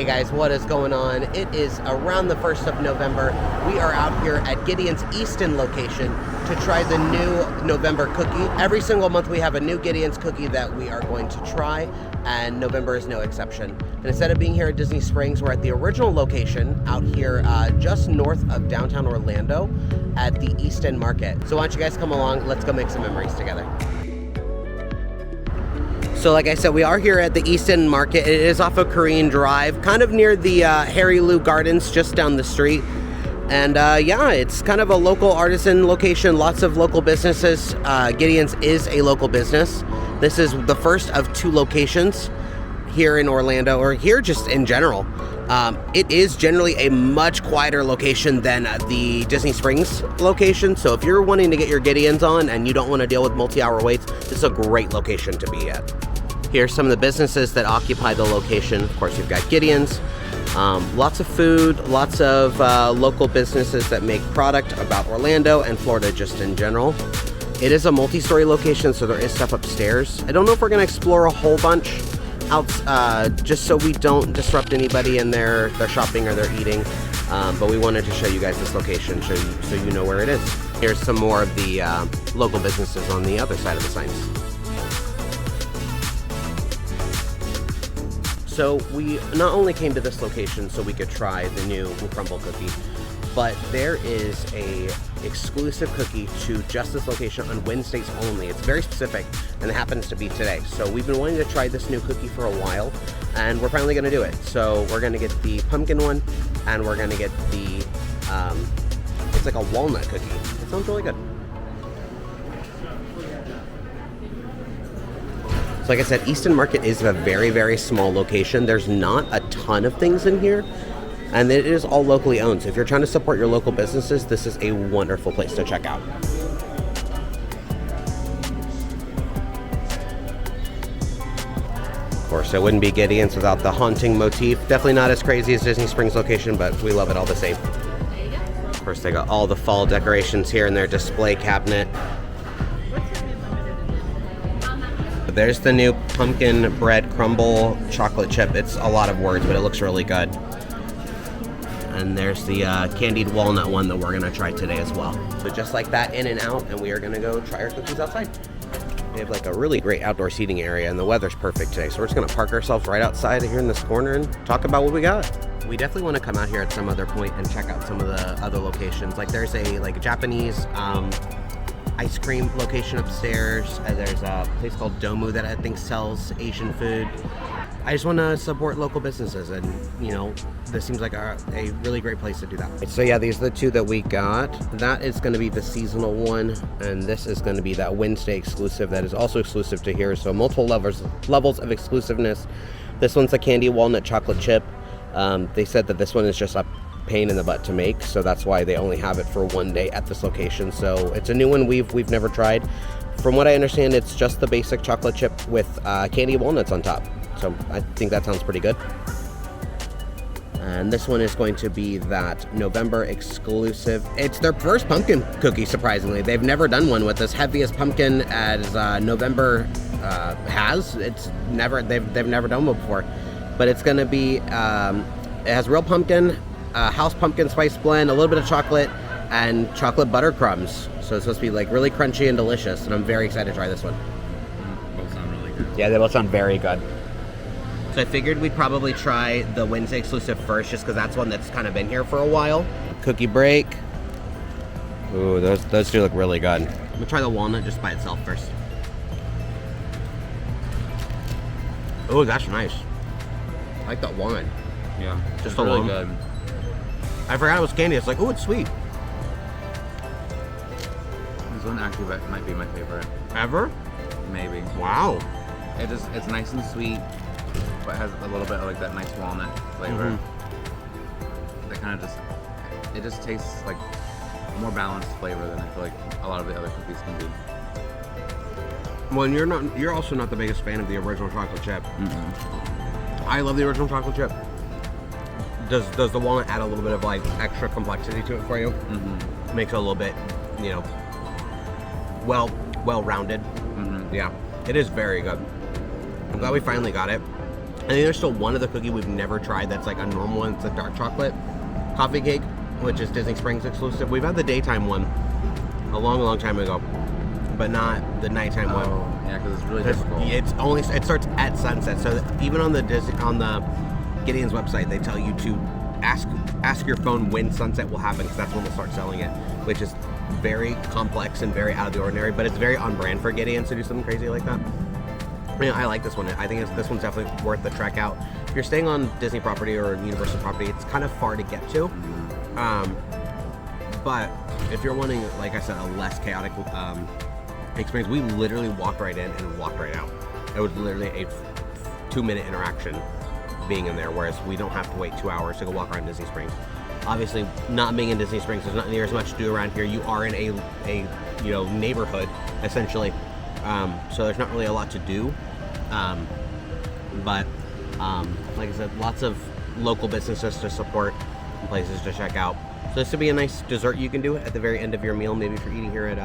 Hey guys, what is going on? It is around the 1st of November. We are out here at Gideon's Easton location to try the new November cookie. Every single month we have a new Gideon's cookie that we are going to try, and November is no exception. And instead of being here at Disney Springs, we're at the original location out here just north of downtown Orlando at the Easton Market. So why don't you guys come along, let's go make some memories together. So like I said, we are here at the Easton Market. It is off of Korean Drive, kind of near the Harry Lou Gardens, just down the street. And yeah, it's kind of a local artisan location, lots of local businesses. Gideon's is a local business. This is the first of 2 locations here in Orlando, or here just in general. It is generally a much quieter location than the Disney Springs location. So if you're wanting to get your Gideon's on and you don't want to deal with multi-hour waits, this is a great location to be at. Here's some of the businesses that occupy the location. Of course, you've got Gideon's, lots of food, lots of local businesses that make product about Orlando and Florida just in general. It is a multi-story location, so there is stuff upstairs. I don't know if we're gonna explore a whole bunch out, just so we don't disrupt anybody in their shopping or their eating. But we wanted to show you guys this location so you know where it is. Here's some more of the local businesses on the other side of the signs. So we not only came to this location so we could try the new crumble cookie, but there is a exclusive cookie to just this location on Wednesdays only. It's very specific, and it happens to be today. So we've been wanting to try this new cookie for a while, and we're finally gonna do it. So we're gonna get the pumpkin one, and we're gonna get the, it's like a walnut cookie. It sounds really good. So like I said, Easton Market is a very, very small location. There's not a ton of things in here, and it is all locally owned. So if you're trying to support your local businesses, this is a wonderful place to check out. Of course, it wouldn't be Gideon's without the haunting motif. Definitely not as crazy as Disney Springs location, but we love it all the same. Of course, they got all the fall decorations here in their display cabinet. There's the new pumpkin bread crumble chocolate chip. It's a lot of words, but it looks really good. And there's the candied walnut one that we're gonna try today as well. So just like that, in and out, and we are gonna go try our cookies outside. We have like a really great outdoor seating area, and the weather's perfect today. So we're just gonna park ourselves right outside here in this corner and talk about what we got. We definitely want to come out here at some other point and check out some of the other locations. Like there's a Japanese ice cream location upstairs, and there's a place called Domu that I think sells Asian food. I just want to support local businesses, and you know, this seems like a really great place to do that. So yeah, these are the 2 that we got. That is going to be the seasonal one, and this is going to be that Wednesday exclusive that is also exclusive to here. So multiple levels of exclusiveness. This one's a candy walnut chocolate chip. They said that this one is just a pain in the butt to make, so that's why they only have it for 1 day at this location. So it's a new one we've never tried. From what I understand, it's just the basic chocolate chip with candy walnuts on top. So I think that sounds pretty good. And this one is going to be that November exclusive. It's their first pumpkin cookie, surprisingly. They've never done one with as heavy as pumpkin as November has. They've never done one before. But it's going to be, it has real pumpkin, house pumpkin spice blend, a little bit of chocolate, and chocolate butter crumbs. So it's supposed to be like really crunchy and delicious, and I'm very excited to try this one. Both sound really good. Yeah, they both sound very good. So I figured we'd probably try the Wednesday exclusive first, just because that's one that's kind of been here for a while. Cookie break. Ooh, those 2 look really good. I'm gonna try the walnut just by itself first. Oh, that's nice. I like that walnut. Yeah, just really good. I forgot it was candy. It's like, oh, it's sweet. This one actually might be my favorite. Ever? Maybe. Wow. It's nice and sweet, but has a little bit of like that nice walnut flavor. That kind of it just tastes like more balanced flavor than I feel like a lot of the other cookies can do. Well, and you're also not the biggest fan of the original chocolate chip. I love the original chocolate chip. Does the walnut add a little bit of like extra complexity to it for you? Makes it a little bit, you know, well-rounded. Yeah, it is very good. I'm glad we finally got it. I think there's still one other cookie we've never tried that's like a normal one. It's a dark chocolate coffee cake, which is Disney Springs exclusive. We've had the daytime one a long time ago, but not the nighttime one. Yeah, because it's really difficult. It starts at sunset. So that even on the Gideon's website, they tell you to ask your phone when sunset will happen, because that's when we'll start selling it, which is very complex and very out of the ordinary. But it's very on brand for Gideon to do something crazy like that. I like this one. I think this one's definitely worth the trek out. If you're staying on Disney property or Universal property, it's kind of far to get to. But if you're wanting, like I said, a less chaotic experience, we literally walked right in and walked right out. It was literally a 2-minute interaction being in there, whereas we don't have to wait 2 hours to go walk around Disney Springs. Obviously, not being in Disney Springs, there's not near as much to do around here. You are in a neighborhood essentially, so there's not really a lot to do. But like I said, lots of local businesses to support and places to check out. So this would be a nice dessert you can do at the very end of your meal, maybe if you're eating here at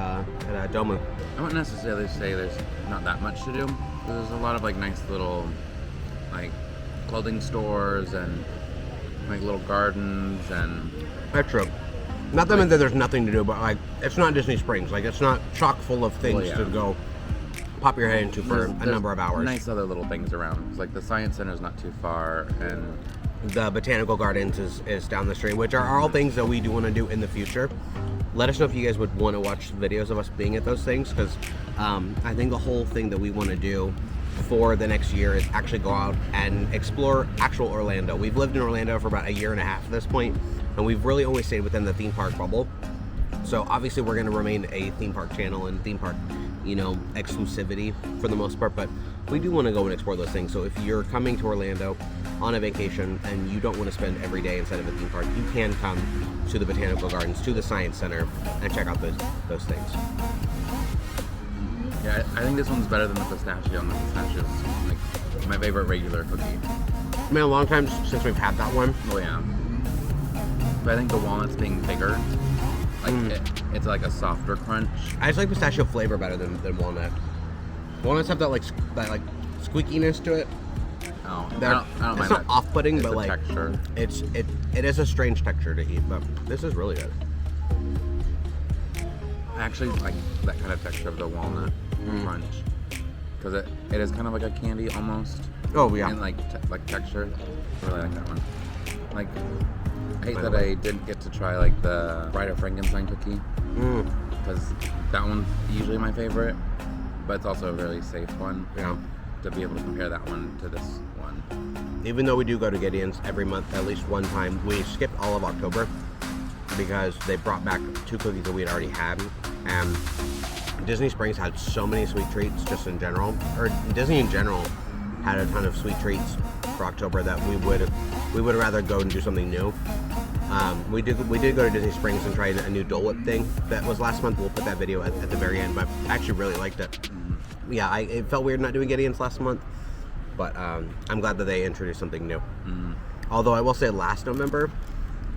Domu. I wouldn't necessarily say there's not that much to do. There's a lot of like nice little like clothing stores and like little gardens and. That's true. Not that there's nothing to do, but like it's not Disney Springs. Like it's not chock full of things to go pop your head into for a number of hours. Nice other little things around. It's like the Science Center is not too far, and the Botanical Gardens is down the street, which are all things that we do want to do in the future. Let us know if you guys would want to watch videos of us being at those things, because I think the whole thing that we want to do for the next year is actually go out and explore actual Orlando. We've lived in Orlando for about 1.5 years at this point, and we've really only stayed within the theme park bubble. So obviously we're going to remain a theme park channel and theme park, exclusivity for the most part, but we do want to go and explore those things. So if you're coming to Orlando on a vacation and you don't want to spend every day inside of a theme park, you can come to the Botanical Gardens, to the Science Center, and check out those things. Yeah, I think this one's better than the pistachio, and the pistachio is like my favorite regular cookie. It's been a long time since we've had that one. Oh yeah. But I think the walnuts being bigger, like it's like a softer crunch. I just like pistachio flavor better than walnut. Walnuts have that squeakiness to it. Oh, I don't mind it's not that. off-putting, It's but the like texture. it is a strange texture to eat, but this is really good. I actually like that kind of texture of the walnut crunch, because it is kind of like a candy almost. Oh yeah. And like texture. I really like that one. Like, I hate that I didn't get to try like the Bride of Frankenstein cookie, because that one's usually my favorite, but it's also a really safe one. Yeah. To be able to compare that one to this one. Even though we do go to Gideon's every month at least one time, we skipped all of October because they brought back 2 cookies that we had already had, and Disney Springs had so many sweet treats just in general, or Disney in general had a ton of sweet treats for October that we would rather go and do something new. We did go to Disney Springs and try a new Dole Whip thing that was last month. We'll put that video at the very end, but I actually really liked it. Yeah, it felt weird not doing Gideon's last month, but I'm glad that they introduced something new. Although I will say last November,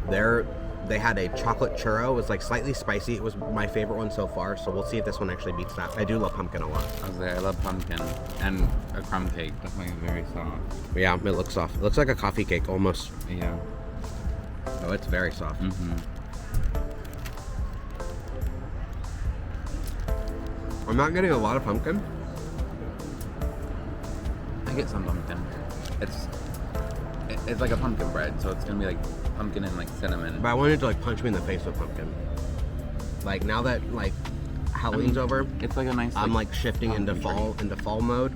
they had a chocolate churro. It was like slightly spicy. It was my favorite one so far, so we'll see if this one actually beats that. I do love pumpkin a lot. I love pumpkin, and a crumb cake, definitely very soft. Yeah, it looks soft. It looks like a coffee cake almost. Yeah. Oh, it's very soft. I'm not getting a lot of pumpkin. I get some pumpkin. It's like a pumpkin bread, so it's gonna be like pumpkin and like cinnamon. But I wanted to like punch me in the face with pumpkin. Like now that like Halloween's over, it's like a nice. I'm like shifting into fall mode.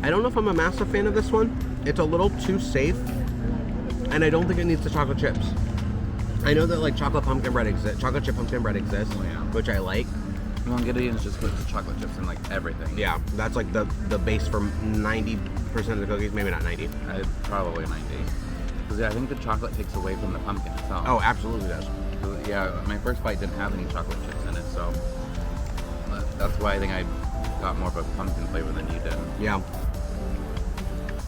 I don't know if I'm a massive fan of this one. It's a little too safe, and I don't think it needs the chocolate chips. I know that like chocolate chip pumpkin bread exists, which I like. Well, Gideon's just puts the chocolate chips in like everything. Yeah, that's like the base for 90% of the cookies. Maybe not 90. Probably 90. Because I think the chocolate takes away from the pumpkin itself. Oh, absolutely does. Yeah, my first bite didn't have any chocolate chips in it, so that's why I think I got more of a pumpkin flavor than you did. Yeah.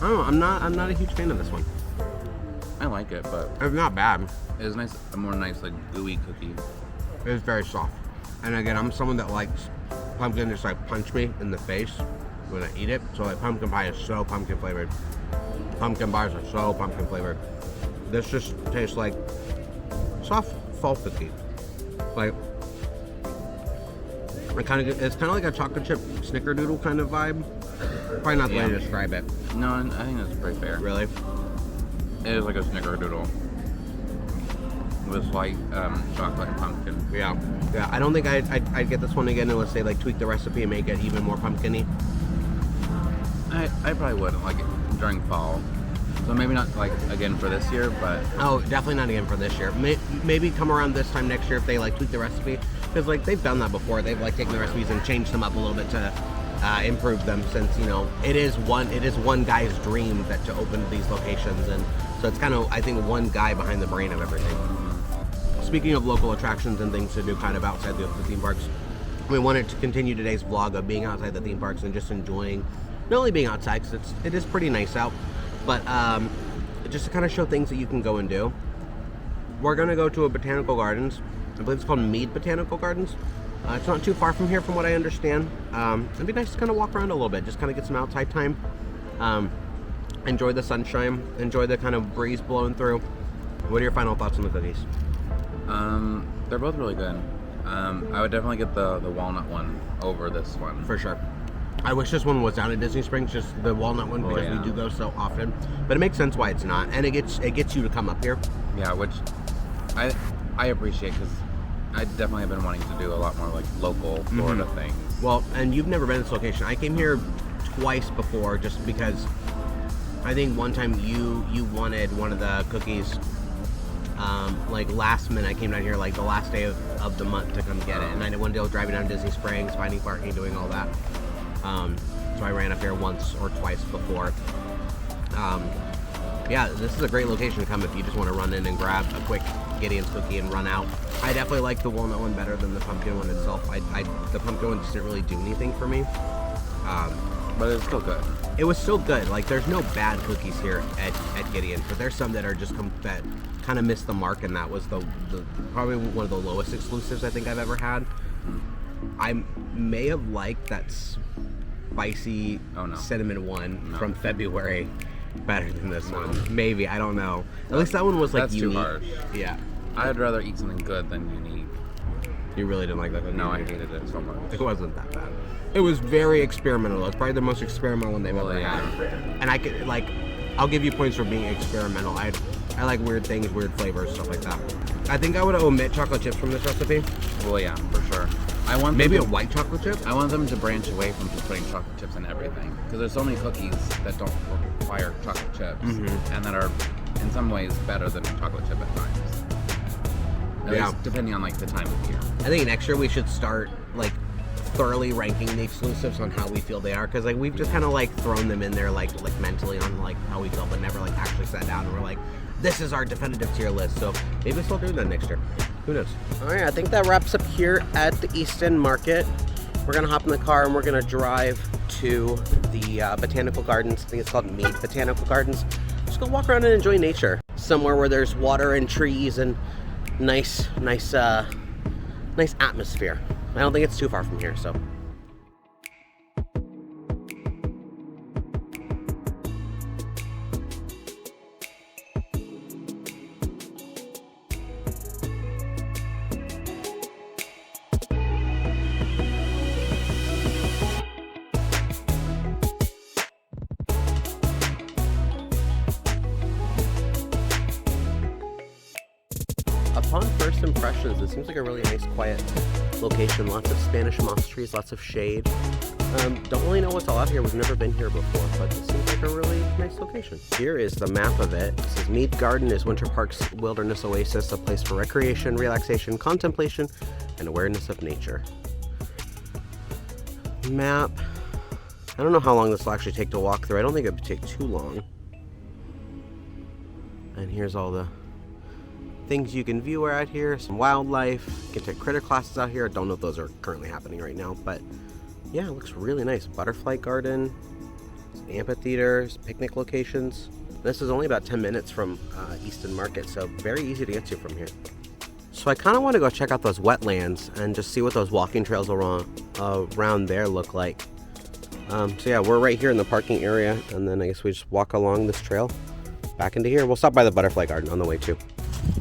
I don't know. I'm not a huge fan of this one. I like it, but it's not bad. It was nice, a more nice like gooey cookie. It's very soft. And again, I'm someone that likes pumpkin just like punch me in the face. when I eat it. So like pumpkin pie is so pumpkin flavored. Pumpkin bars are so pumpkin flavored. This just tastes like soft fall cookie. Like it's kind of like a chocolate chip snickerdoodle kind of vibe. Probably not the way to describe it. No, I think that's pretty fair. Really? It is like a snickerdoodle with slight chocolate and pumpkin. Yeah. I don't think I'd get this one again unless they like tweak the recipe and make it even more pumpkin-y. I probably wouldn't like it during fall. So maybe not like again for this year, but Oh, definitely not again for this year. Maybe come around this time next year if they like tweak the recipe, because like they've done that before. They've like taken the recipes and changed them up a little bit to improve them, since it is one guy's dream that to open these locations, and so it's kind of, I think, one guy behind the brain of everything. Speaking of local attractions and things to do kind of outside the theme parks, we wanted to continue today's vlog of being outside the theme parks and just enjoying not only being outside, because it is pretty nice out, but just to kind of show things that you can go and do. We're going to go to a botanical gardens. I believe it's called Mead Botanical Gardens. It's not too far from here from what I understand. It'd be nice to kind of walk around a little bit, just kind of get some outside time. Enjoy the sunshine, enjoy the kind of breeze blowing through. What are your final thoughts on the cookies? They're both really good. I would definitely get the walnut one over this one. For sure. I wish this one was down at Disney Springs, just the walnut one, because we do go so often. But it makes sense why it's not, and it gets you to come up here. Yeah, which I appreciate, because I definitely have been wanting to do a lot more like local Florida things. Well, and you've never been to this location. I came here twice before, just because I think one time you wanted one of the cookies. Like last minute, I came down here like the last day of the month to come get it, and I didn't want to deal with driving down to Disney Springs, finding parking, doing all that. So I ran up here once or twice before. Yeah, this is a great location to come if you just want to run in and grab a quick Gideon's cookie and run out. I definitely like the walnut one better than the pumpkin one itself. The pumpkin one just didn't really do anything for me. But it's still good. It was still good. Like, there's no bad cookies here at Gideon, but there's some that are just that kind of missed the mark, and that was the probably one of the lowest exclusives I think I've ever had. I may have liked that spicy cinnamon one from February better than this one. Maybe, I don't know. At least that one was like that's unique. Too harsh. Yeah. I'd rather eat something good than unique. You really didn't like that cookie? No, I hated it so much. It wasn't that bad. It was very experimental. It's probably the most experimental one they've ever had. And I could, like, I'll give you points for being experimental. I like weird things, weird flavors, stuff like that. I think I would omit chocolate chips from this recipe. Well, yeah, for sure. I want maybe a white chocolate chip. I want them to branch away from just putting chocolate chips in everything, because there's so many cookies that don't require chocolate chips and that are in some ways better than chocolate chip at times. At least depending on like the time of year. I think next year we should start like thoroughly ranking the exclusives on how we feel they are, because like we've just kind of like thrown them in there like mentally on like how we feel, but never like actually sat down and we're like, this is our definitive tier list. So maybe we'll still do that next year. Who knows? All right, I think that wraps up here at the Easton Market. We're gonna hop in the car and we're gonna drive to the Botanical Gardens. I think it's called Mead Botanical Gardens. Just go walk around and enjoy nature. Somewhere where there's water and trees and nice atmosphere. I don't think it's too far from here, so. Upon first impressions, it seems like a really nice, quiet location. Lots of Spanish moss trees, lots of shade. Don't really know what's all out here. We've never been here before, but it seems like a really nice location. Here is the map of it. It says Mead Garden is Winter Park's wilderness oasis, a place for recreation, relaxation, contemplation, and awareness of nature. Map. I don't know how long this will actually take to walk through. I don't think it would take too long. And here's all the things you can view out here. Some wildlife. You can take critter classes out here. I don't know if those are currently happening right now, but yeah, it looks really nice. Butterfly garden, amphitheaters, picnic locations. This is only about 10 minutes from Easton Market, so very easy to get to from here. So I kind of want to go check out those wetlands and just see what those walking trails around there look like. So yeah, we're right here in the parking area, and then I guess we just walk along this trail back into here. We'll stop by the butterfly garden on the way too.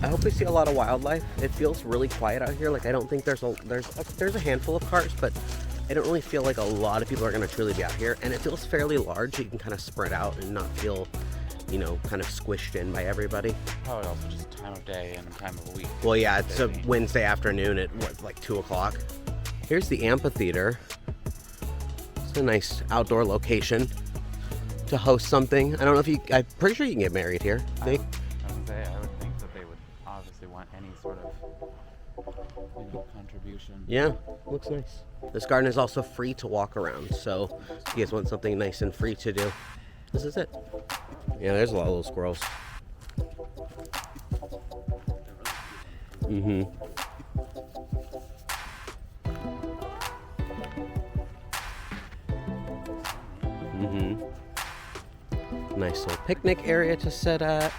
I hope we see a lot of wildlife. It feels really quiet out here. Like, I don't think there's a handful of cars, but I don't really feel like a lot of people are going to truly be out here. And it feels fairly large, so you can kind of spread out and not feel, you know, kind of squished in by everybody. Probably also just time of day and time of week. Well, yeah, it's a Wednesday afternoon at what, like 2 o'clock. Here's the amphitheater. It's a nice outdoor location to host something. I don't know if you, I'm pretty sure you can get married here. I would think that they would obviously want any sort of, you know, contribution. Yeah, looks nice. This garden is also free to walk around, so if you guys want something nice and free to do, this is it. Yeah, there's a lot of little squirrels. Mm-hmm. Mm-hmm. Nice little picnic area to sit at.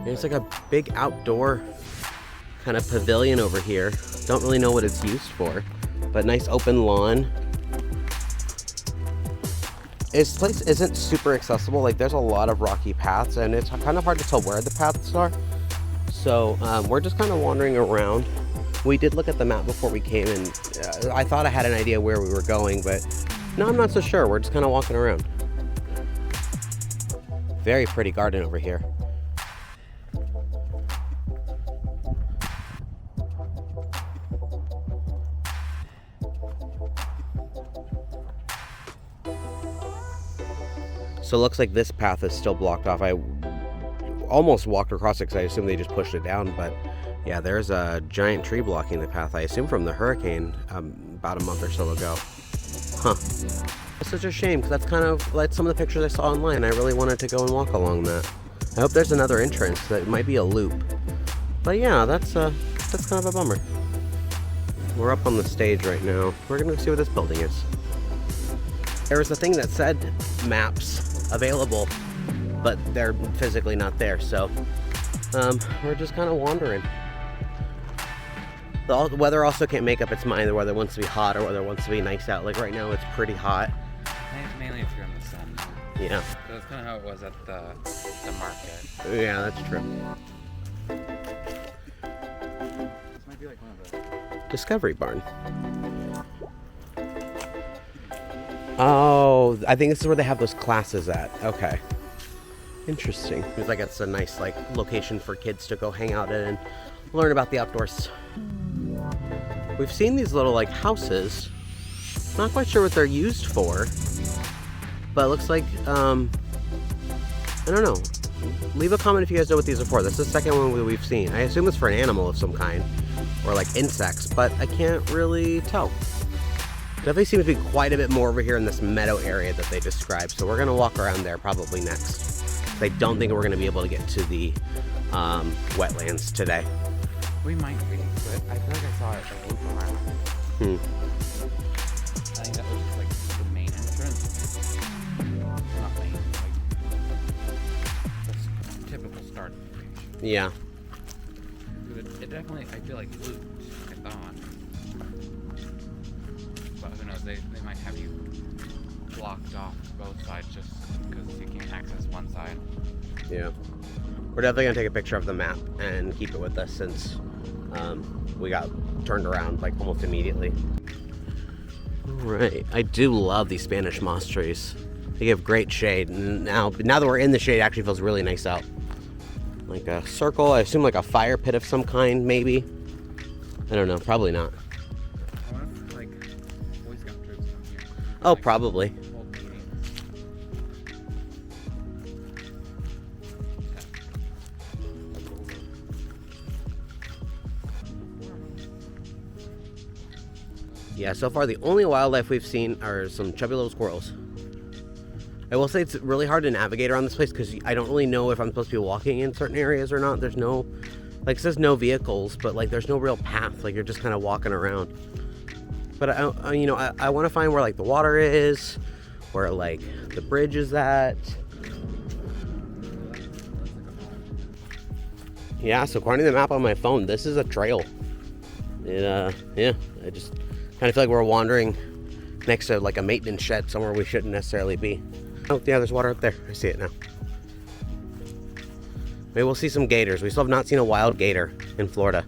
There's like a big outdoor kind of pavilion over here. Don't really know what it's used for, but nice open lawn. This place isn't super accessible. Like, there's a lot of rocky paths, and it's kind of hard to tell where the paths are. So we're just kind of wandering around. We did look at the map before we came, and I thought I had an idea where we were going, but no, I'm not so sure. We're just kind of walking around. Very pretty garden over here. So it looks like this path is still blocked off. I almost walked across it because I assume they just pushed it down, but yeah, there's a giant tree blocking the path. I assume from the hurricane about a month or so ago. Huh. It's such a shame, because that's kind of like some of the pictures I saw online. I really wanted to go and walk along that. I hope there's another entrance. That might be a loop. But yeah, that's kind of a bummer. We're up on the stage right now. We're gonna see what this building is. There was a thing that said maps available, but they're physically not there, so we're just kind of wandering. The weather also can't make up its mind whether it wants to be hot or whether it wants to be nice out. Like right now it's pretty hot. I think mainly if you're in the sun. Yeah. So that's kind of how it was at the market. Yeah, that's true. This might be like one of the... Discovery Barn. Oh, I think this is where they have those classes at. Okay. Interesting. Seems like it's a nice location for kids to go hang out in and learn about the outdoors. We've seen these little houses. Not quite sure what they're used for, but it looks like I don't know. Leave a comment if you guys know what these are for. This is the second one we've seen. I assume it's for an animal of some kind, or insects, but I can't really tell. Definitely seems to be quite a bit more over here in this meadow area that they described, so we're gonna walk around there probably next. I don't think we're gonna be able to get to the wetlands today. We might be, but I feel like I saw it loop around. I think that was just the main entrance. Not main, the typical start location. Yeah. It definitely, I feel looped, I thought. But who knows, they might have you blocked off both sides just because you can't access one side. Yeah. We're definitely gonna take a picture of the map and keep it with us since we got turned around almost immediately. Alright, I do love these Spanish moss trees. They give great shade, and now that we're in the shade, it actually feels really nice out. Like a circle, I assume a fire pit of some kind, maybe. I don't know, probably not. I wonder if Boy Scout troops come here. Oh, probably. Hold meetings. Yeah, so far the only wildlife we've seen are some chubby little squirrels. I will say it's really hard to navigate around this place because I don't really know if I'm supposed to be walking in certain areas or not. There's no, it says no vehicles, but there's no real path. You're just kind of walking around. But I want to find where the water is, where the bridge is at. Yeah, so according to the map on my phone, this is a trail. Yeah, I just kind of feel like we're wandering next to like a maintenance shed somewhere we shouldn't necessarily be. Oh yeah, there's water up there. I see it now. Maybe we'll see some gators. We still have not seen a wild gator in Florida.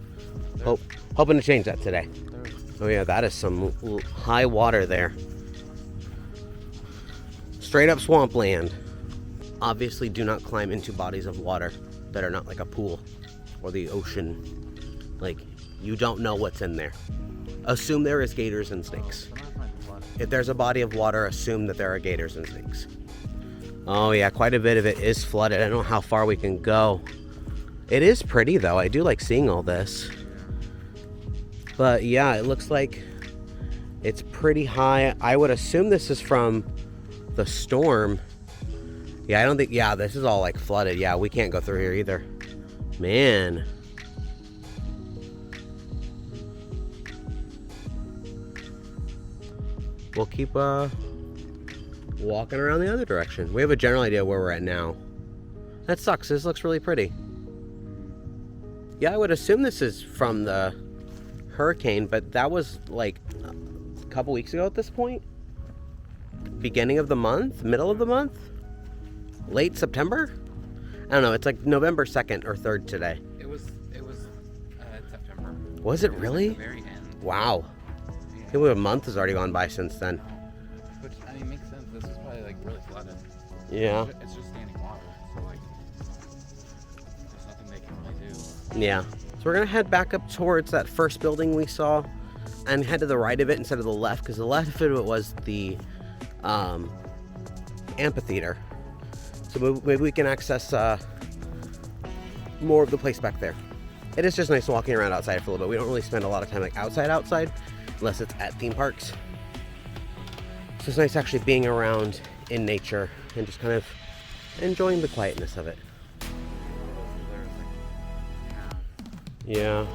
Hoping to change that today. Oh yeah, that is some high water there. Straight up swampland. Obviously do not climb into bodies of water that are not like a pool or the ocean. Like, you don't know what's in there. Assume there is gators and snakes. If there's a body of water, assume that there are gators and snakes. Oh yeah, quite a bit of it is flooded. I don't know how far we can go. It is pretty though. I do like seeing all this. But yeah, it looks like it's pretty high. I would assume this is from the storm. Yeah, I don't think, yeah, this is all like flooded. Yeah, we can't go through here either. Man. We'll keep walking around the other direction. We have a general idea where we're at now. That sucks. This looks really pretty. Yeah, I would assume this is from the hurricane, but that was like a couple weeks ago at this point. Beginning of the month, middle of the month, late September. I don't know. It's like November 2nd or 3rd today. It was September. Was it really? At the very end. Wow. Yeah. I think a month has already gone by since then. Which, I mean, makes sense. This is probably like really flooded. Yeah. It's just standing water, so like there's nothing they can really do. Yeah. So we're gonna head back up towards that first building we saw and head to the right of it instead of the left, because the left of it was the amphitheater. So maybe we can access more of the place back there. It is just nice walking around outside for a little bit. We don't really spend a lot of time like outside unless it's at theme parks. So it's nice actually being around in nature and just kind of enjoying the quietness of it. Yeah.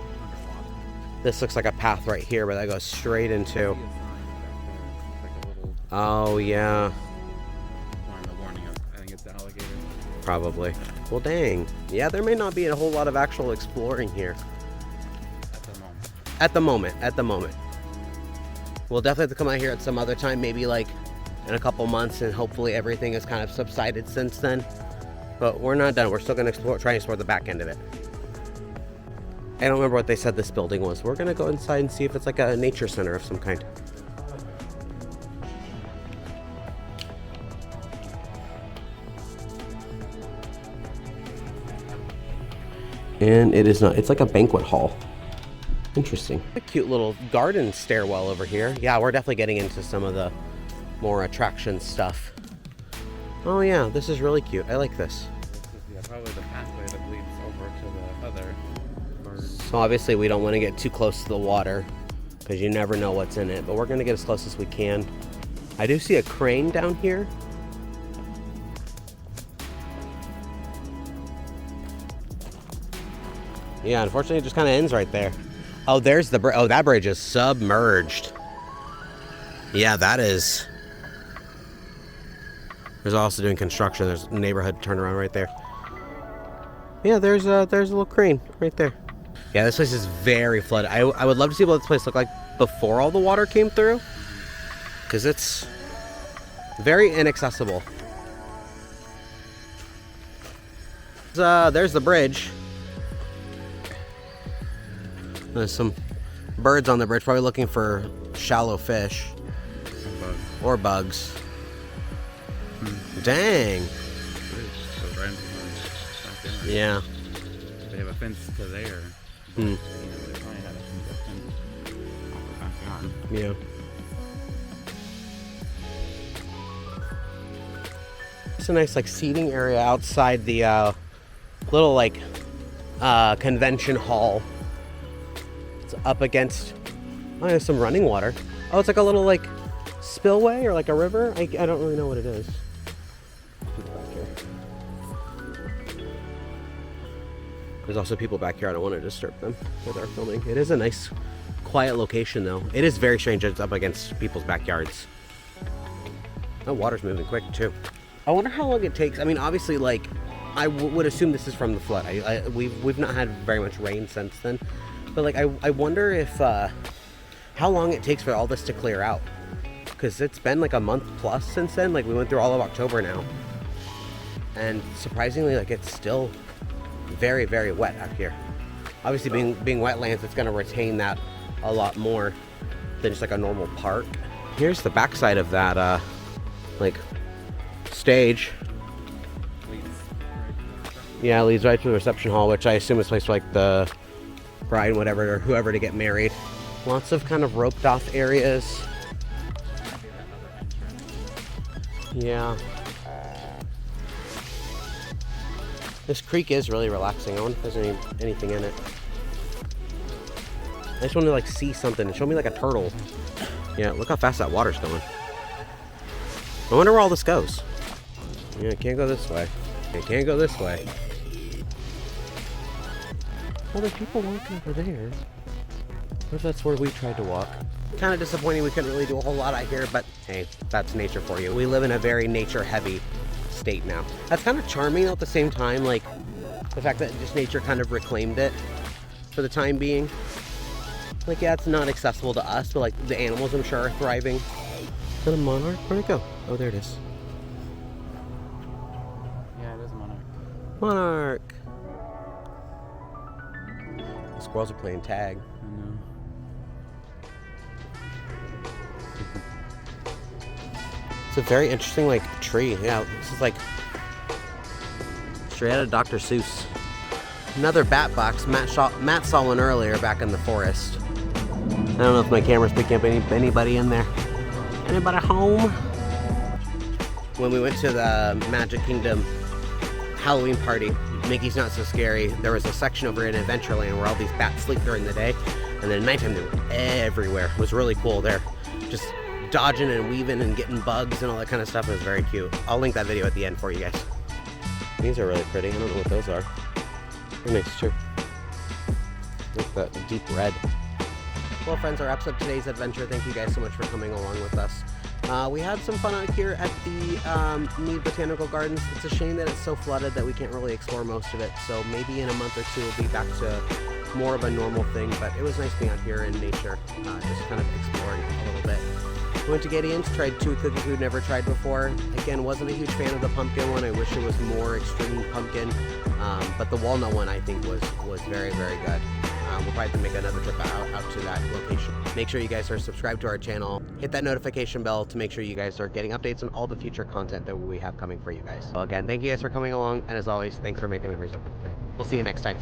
This looks like a path right here, but that goes straight into. Oh yeah. The warning of, I think it's the alligator. Probably. Well, dang. Yeah, there may not be a whole lot of actual exploring here. At the moment. We'll definitely have to come out here at some other time, maybe like in a couple months, and hopefully everything has kind of subsided since then. But we're not done. We're still going to try and explore the back end of it. I don't remember what they said this building was. We're going to go inside and see if it's like a nature center of some kind. And it is not. It's like a banquet hall. Interesting. A cute little garden stairwell over here. Yeah, we're definitely getting into some of the more attraction stuff. Oh yeah, this is really cute. I like this. This is probably the pathway that leads over to the other garden. So obviously we don't want to get too close to the water because you never know what's in it, but we're going to get as close as we can. I do see a crane down here. Yeah, unfortunately it just kind of ends right there. Oh, there's the bridge. Oh, that bridge is submerged. Yeah, that is. There's also doing construction. There's a neighborhood turnaround right there. Yeah, there's a little crane right there. Yeah, this place is very flooded. I would love to see what this place looked like before all the water came through, because it's very inaccessible. There's the bridge. There's some birds on the bridge, probably looking for shallow fish or bugs. Dang. Yeah. They have a fence to there. They probably have a fence off the backyard. Yeah. It's a nice like seating area outside the little like convention hall. It's up against. Oh, there's some running water. Oh, it's like a little like spillway or like a river. I don't really know what it is. There's also people back here. I don't want to disturb them with our filming. It is a nice, quiet location, though. It is very strange. It's up against people's backyards. The water's moving quick, too. I wonder how long it takes. I mean, obviously, like, I would assume this is from the flood. We've not had very much rain since then. But, like, I wonder if, how long it takes for all this to clear out. because it's been like a month plus since then. Like we went through all of October now. And surprisingly, like it's still very, very wet out here. Obviously being wetlands, it's gonna retain that a lot more than just like a normal park. Here's the backside of that like stage. Yeah, it leads right to the reception hall, which I assume is a place for like the bride, whatever, or whoever to get married. Lots of kind of roped off areas. Yeah. This creek is really relaxing. I wonder if there's anything in it. I just want to like see something and show me like a turtle. Yeah, look how fast that water's going. I wonder where all this goes. Yeah, it can't go this way. It can't go this way. Well, there's people walking over there. What if that's where we tried to walk? Kind of disappointing we couldn't really do a whole lot out here, but hey, that's nature for you. We live in a very nature-heavy state now. That's kind of charming at the same time, like the fact that just nature kind of reclaimed it for the time being. Like, yeah, it's not accessible to us, but like the animals, I'm sure, are thriving. Is that a monarch? Where'd it go? Oh, there it is. Yeah, it is a monarch. Monarch! The squirrels are playing tag. I know. It's a very interesting, like, tree. Yeah, this is like straight out of Dr. Seuss. Another bat box. Matt saw one earlier back in the forest. I don't know if my camera's picking up anybody in there. Anybody home? When we went to the Magic Kingdom Halloween party, Mickey's Not So Scary, there was a section over in Adventureland where all these bats sleep during the day, and then at nighttime they were everywhere. It was really cool. They're just dodging and weaving and getting bugs and all that kind of stuff. It was very cute. I'll link that video at the end for you guys. These are really pretty. I don't know what those are. They're nice too. Look at that deep red. Well, friends, our wraps up today's adventure. Thank you guys so much for coming along with us. We had some fun out here at the Mead Botanical Gardens. It's a shame that it's so flooded that we can't really explore most of it. So maybe in a month or two we'll be back to more of a normal thing. But it was nice being out here in nature, just kind of exploring a little bit. We went to Gideon's, tried 2 cookies we'd never tried before. Again, wasn't a huge fan of the pumpkin one. I wish it was more extreme pumpkin. But the walnut one I think was very, very good. We'll probably make another trip out to that location. Make sure you guys are subscribed to our channel. Hit that notification bell to make sure you guys are getting updates on all the future content that we have coming for you guys. So again, thank you guys for coming along. And as always, thanks for making memories. We'll see you next time.